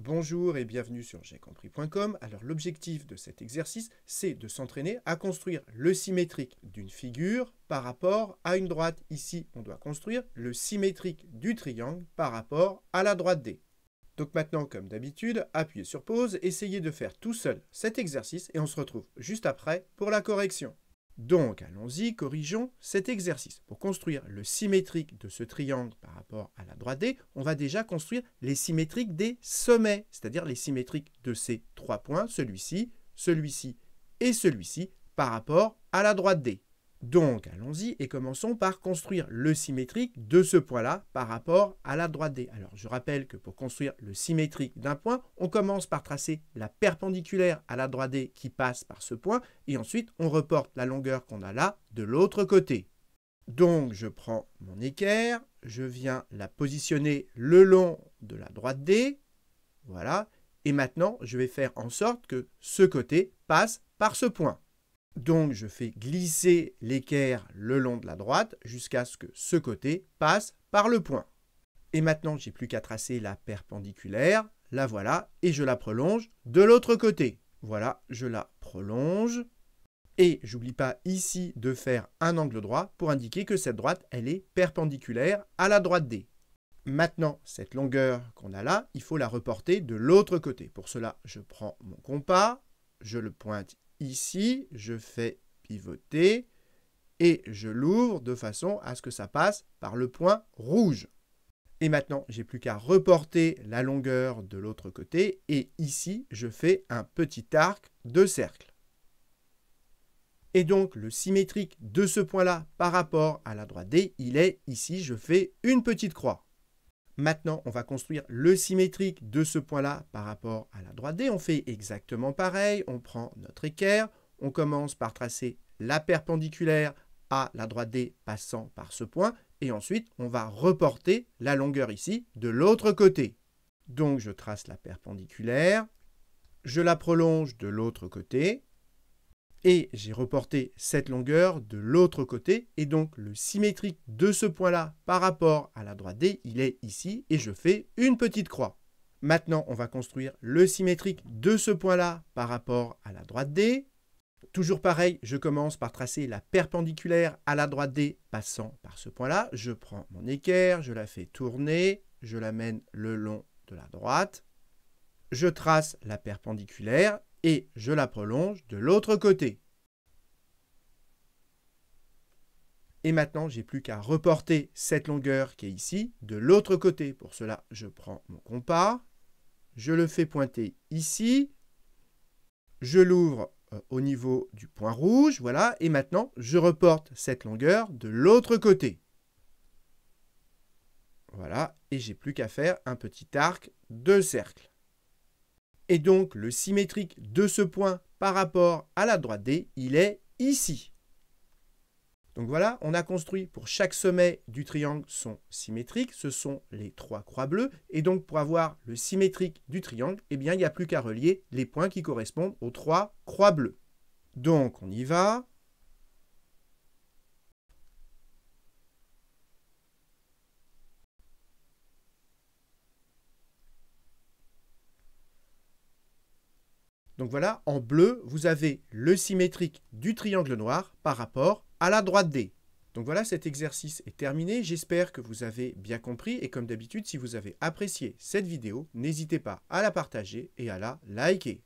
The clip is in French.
Bonjour et bienvenue sur j'aicompris.com. Alors l'objectif de cet exercice, c'est de s'entraîner à construire le symétrique d'une figure par rapport à une droite. Ici, on doit construire le symétrique du triangle par rapport à la droite D. Donc maintenant, comme d'habitude, appuyez sur pause, essayez de faire tout seul cet exercice et on se retrouve juste après pour la correction. Donc, allons-y, corrigeons cet exercice. Pour construire le symétrique de ce triangle par rapport à la droite D, on va déjà construire les symétriques des sommets, c'est-à-dire les symétriques de ces trois points, celui-ci, celui-ci et celui-ci, par rapport à la droite D. Donc, allons-y et commençons par construire le symétrique de ce point-là par rapport à la droite D. Alors, je rappelle que pour construire le symétrique d'un point, on commence par tracer la perpendiculaire à la droite D qui passe par ce point et ensuite, on reporte la longueur qu'on a là de l'autre côté. Donc, je prends mon équerre, je viens la positionner le long de la droite D, voilà, et maintenant, je vais faire en sorte que ce côté passe par ce point. Donc, je fais glisser l'équerre le long de la droite jusqu'à ce que ce côté passe par le point. Et maintenant, j'ai plus qu'à tracer la perpendiculaire, la voilà, et je la prolonge de l'autre côté. Voilà, je la prolonge. Et j'oublie pas ici de faire un angle droit pour indiquer que cette droite, elle est perpendiculaire à la droite D. Maintenant, cette longueur qu'on a là, il faut la reporter de l'autre côté. Pour cela, je prends mon compas, je le pointe ici, je fais pivoter et je l'ouvre de façon à ce que ça passe par le point rouge. Et maintenant, j'ai plus qu'à reporter la longueur de l'autre côté et ici, je fais un petit arc de cercle. Et donc, le symétrique de ce point-là par rapport à la droite D, il est ici, je fais une petite croix. Maintenant, on va construire le symétrique de ce point-là par rapport à la droite D. On fait exactement pareil. On prend notre équerre. On commence par tracer la perpendiculaire à la droite D passant par ce point. Et ensuite, on va reporter la longueur ici de l'autre côté. Donc, je trace la perpendiculaire. Je la prolonge de l'autre côté. Et j'ai reporté cette longueur de l'autre côté. Et donc, le symétrique de ce point-là par rapport à la droite D, il est ici. Et je fais une petite croix. Maintenant, on va construire le symétrique de ce point-là par rapport à la droite D. Toujours pareil, je commence par tracer la perpendiculaire à la droite D passant par ce point-là. Je prends mon équerre, je la fais tourner, je la mène le long de la droite. Je trace la perpendiculaire et je la prolonge de l'autre côté. Et maintenant, j'ai plus qu'à reporter cette longueur qui est ici de l'autre côté. Pour cela, je prends mon compas, je le fais pointer ici, je l'ouvre au niveau du point rouge, voilà, et maintenant, je reporte cette longueur de l'autre côté. Voilà, et j'ai plus qu'à faire un petit arc de cercle. Et donc, le symétrique de ce point par rapport à la droite D, il est ici. Donc voilà, on a construit pour chaque sommet du triangle son symétrique. Ce sont les trois croix bleues. Et donc, pour avoir le symétrique du triangle, eh bien, il n'y a plus qu'à relier les points qui correspondent aux trois croix bleues. Donc, on y va. Donc voilà, en bleu, vous avez le symétrique du triangle noir par rapport à la droite D. Donc voilà, cet exercice est terminé. J'espère que vous avez bien compris. Et comme d'habitude, si vous avez apprécié cette vidéo, n'hésitez pas à la partager et à la liker.